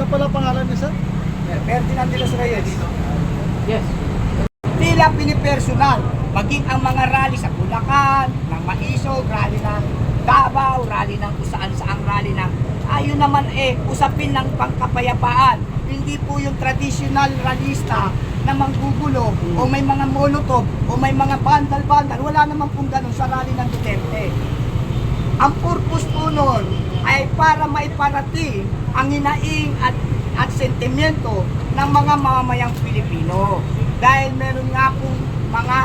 pala pangalan niya, sir? Ferdinand de los Reyes. Yes. Tila pinipersonal, maging ang mga rally sa Bulacan, ng Maisog, rally ng Davao, rally ng kusaan saang rally ng ayun naman usapin ng pangkapayapaan. Hindi po yung traditional ralista na manggugulo o may mga molotov o may mga bandal-bandal. Wala naman pong ganun sa rally ng Duterte. Ang purpose po nun ay para maiparating ang hinaing at sentimiento ng mga mamamayang Pilipino. Dahil meron nga pong mga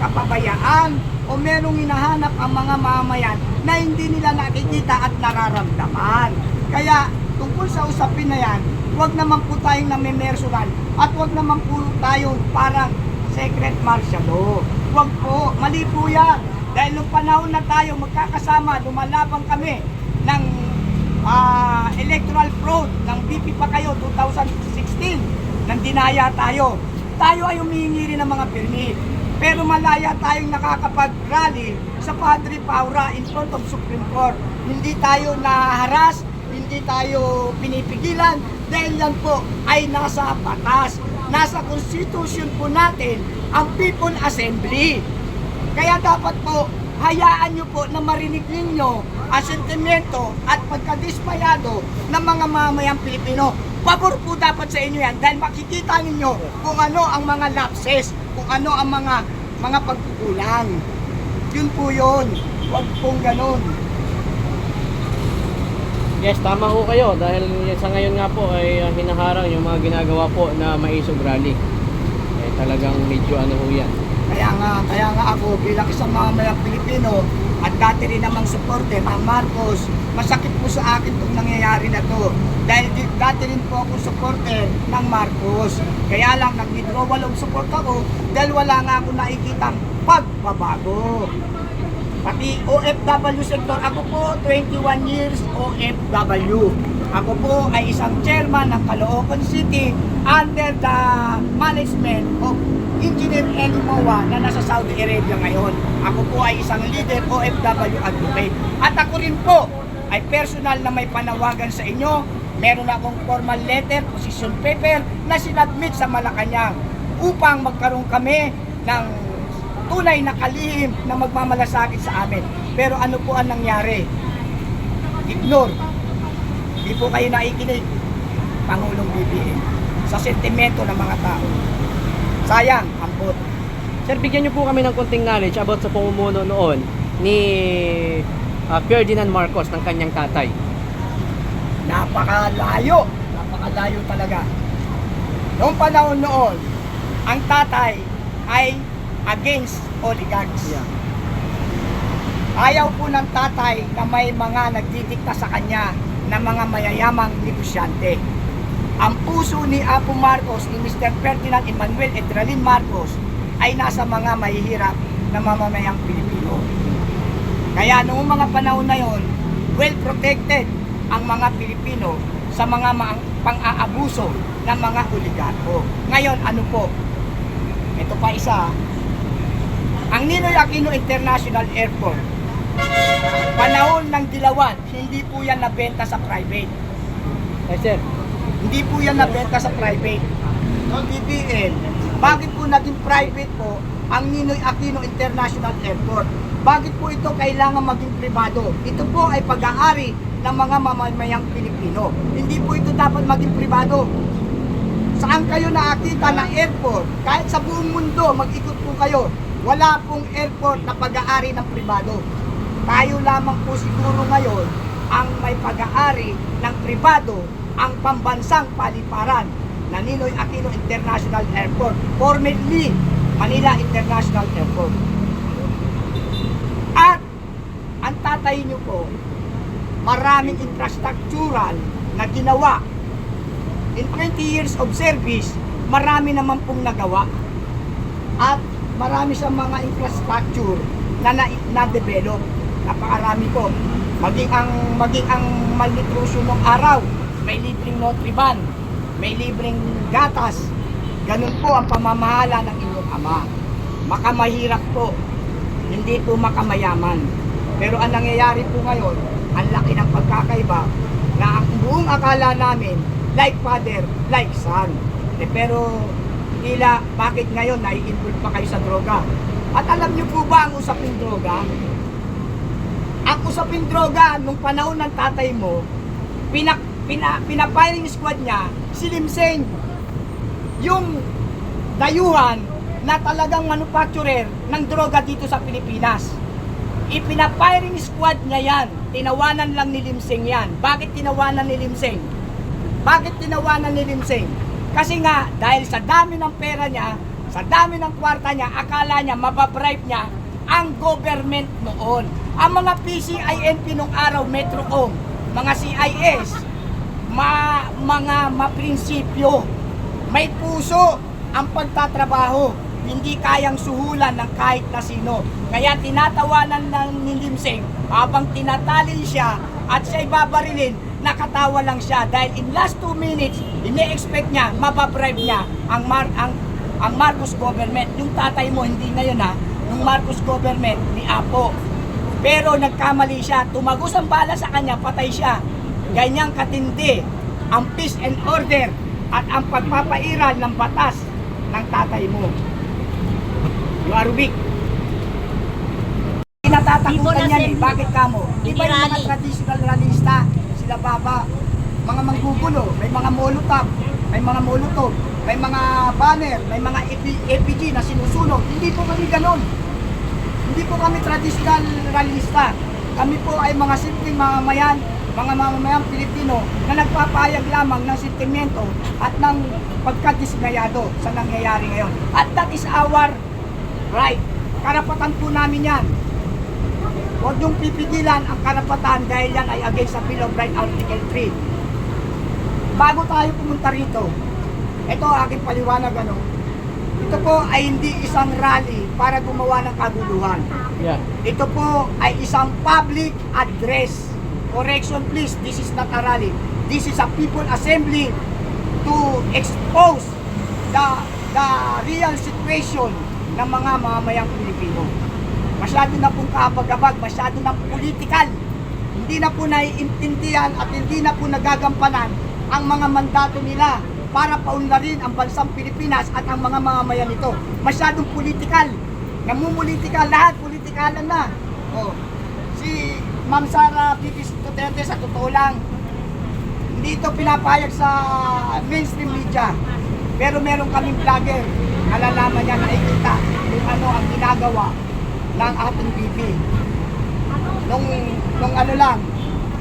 kapabayaan o merong hinahanap ang mga mamayan na hindi nila nakikita at nararamdaman. Kaya tungkol sa usapin na yan, huwag naman po tayong namimersunan at huwag naman po tayong parang secret martial. Huwag po, mali po yan. Dahil nung panahon na tayo magkakasama, lumalabang kami ng electoral fraud ng BP pa kayo 2016 nang dinaya tayo. Tayo ay humihingi rin ng mga permit. Pero malaya tayong nakakapag-rally sa Padre Paura in front of Supreme Court. Hindi tayo naharas, hindi tayo pinipigilan dahil yan po ay nasa batas. Nasa Constitution po natin ang People Assembly. Kaya dapat po, hayaan nyo po na marinig ninyo ang sentimento at pagkadismayado ng mga mamayang Pilipino. Pabor po dapat sa inyo yan dahil makikita ninyo kung ano ang mga lapses, kung ano ang mga pagkukulang. Yun po yun. Huwag pong ganun. Yes, tama ho kayo dahil sa ngayon nga po ay hinaharang yung mga ginagawa po na Maisog Rally. Talagang medyo ano ho yan. Kaya nga ako bilang isang mamamayang Pilipino at dati rin namang supporter ng Marcos, masakit po sa akin itong nangyayari na to. Dahil dati rin po ako supporter ng Marcos. Kaya lang nag-withdrawal of support ako dahil wala nga ako nakikitang pagbabago. Pati OFW sector, ako po 21 years OFW. Ako po ay isang chairman ng Caloocan City under the management of Engineer Eli Moa na nasa Saudi Arabia ngayon. Ako po ay isang leader OFW advocate. At ako rin po ay personal na may panawagan sa inyo. Meron akong formal letter, position paper na sinadmit sa Malacanang upang magkaroon kami ng tunay na kalihim na magmamalasakit sa amin. Pero ano po ang nangyari? Ignore. Di po kayo naikinig, Pangulong BBM, sa sentimento ng mga tao. Sayang, ampot. Sir, bigyan niyo po kami ng konting knowledge about sa pamumuno noon ni Ferdinand Marcos ng kanyang tatay. Napakalayo talaga. Noong panahon noon, ang tatay ay against oligarchs. Yeah. Ayaw po ng tatay na may mga nagdidikta sa kanya na mga mayayamang negosyante. Ang puso ni Apo Marcos, ni Mr. Ferdinand Emmanuel Edralin Marcos ay nasa mga mahihirap na mamamayang Pilipino. Kaya noong mga panahon na yon, well protected ang mga Pilipino sa mga pang-aabuso ng mga oligarko. Ngayon, ano po? Ito pa isa. Ang Ninoy Aquino International Airport, panahon ng Dilawan, hindi po yan nabenta sa private. Yes, sir. Hindi po yan nabenta sa private. BBM, bakit po naging private po ang Ninoy Aquino International Airport? Bakit po ito kailangan maging pribado? Ito po ay pag-aari ng mga mamamayang Pilipino. Hindi po ito dapat maging pribado. Saan kayo nakakita na airport? Kahit sa buong mundo, mag-ikot po kayo. Wala pong airport na pag-aari ng pribado. Tayo lamang po siguro ngayon ang may pag-aari ng pribado, ang pambansang paliparan na Ninoy Aquino International Airport, formerly Manila International Airport. At ang tatay nyo po, maraming infrastructural na ginawa. In 20 years of service, marami naman pong nagawa. At marami siyang mga infrastructure na develop. Napakarami po. Maging ang malnutrition ng araw, may libreng Nutriban, may libreng gatas. Ganun po ang pamamahala ng inyong ama. Makamahirap po, hindi po makamayaman. Pero ang nangyayari po ngayon, ang laki ng pagkakaiba na ang buong akala namin like father, like son. Pero tila bakit ngayon nai-involve pa kayo sa droga? At alam niyo po ba ang usaping droga? Ang usaping droga nung panahon ng tatay mo, pina-firing squad niya si Limseng, yung dayuhan na talagang manufacturer ng droga dito sa Pilipinas. Ipina-firing squad niya yan. Tinawanan lang ni Limseng yan. Bakit tinawanan ni Limseng? Bakit tinawanan ni Limseng? Kasi nga, dahil sa dami ng pera niya, sa dami ng kwarta niya, akala niya, mababribe niya ang government noon. Ang mga PCINP nung araw, Metro-Om, mga CIS, mga maprinsipyo, may puso ang pagtatrabaho, hindi kayang suhulan ng kahit na sino. Kaya tinatawanan ng ni Limseng habang tinatalil siya at siya'y babarilin, nakatawa lang siya dahil in last 2 minutes, ini-expect niya, mababribe niya ang Marcos government. Yung tatay mo, hindi ngayon ha, yung Marcos government ni Apo. Pero nagkamali siya, tumagos ang bala sa kanya, patay siya. Ganyang katindi ang peace and order at ang pagpapairal ng batas ng tatay mo. You are weak. Kinatatakutan yan eh. Bakit kamo? Di ba yung mga traditional rallyista, sila baba, mga manggugulo, may mga molotov, may mga banner, may mga EPG na sinusunog. Hindi po kami ganon. Hindi po kami traditional rallyista. Kami po ay mga simpleng mamamayan, mga mamamayang Pilipino na nagpapahayag lamang ng sentimento at ng pagkadismayado sa nangyayari ngayon. At that is our right. Karapatan po namin yan. Huwag niyong pipigilan ang karapatan dahil yan ay against sa Bill of Rights Article 3. Bago tayo pumunta rito, ito aking paliwanag ano. Ito po ay hindi isang rally para gumawa ng kaguluhan. Yeah. Ito po ay isang public address. Correction please, this is not a rally. This is a people assembly to expose the real situation ng mga mamamayang Pilipino. Masyado na pong kapag-abag, masyado na political. Hindi na po naiintindihan at hindi na po nagagampanan ang mga mandato nila para paunlarin ang bansang Pilipinas at ang mga mamamayan nito. Masyadong political. Namumulitikal, lahat politikalan na. Oh. Si Ma'am Sara Pipis Duterte, sa totoo lang, hindi ito pinapayag sa mainstream media. Pero meron kaming vlogger, nalalaman niya, nakikita kung ano ang ginagawa ng ating BP. Nung ano lang,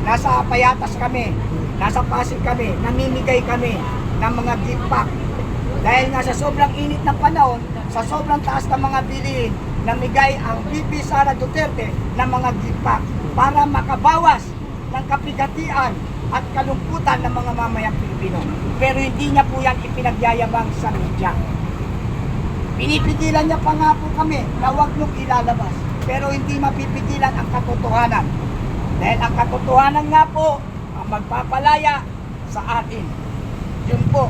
nasa Payatas kami, nasa Pasig kami, namimigay kami ng mga gift pack. Dahil nga sa sobrang init ng panahon, sa sobrang taas ng mga bilihin, namigay ang BP Sara Duterte ng mga gift pack para makabawas ng kapigatian at kalungkutan ng mga mamayang Pilipino. Pero hindi niya po yan ipinagyayabang sa media. Pinipigilan niya pa nga po kami na huwag nung ilalabas. Pero hindi mapipigilan ang katotohanan. Dahil ang katotohanan nga po ang magpapalaya sa atin. Yun po.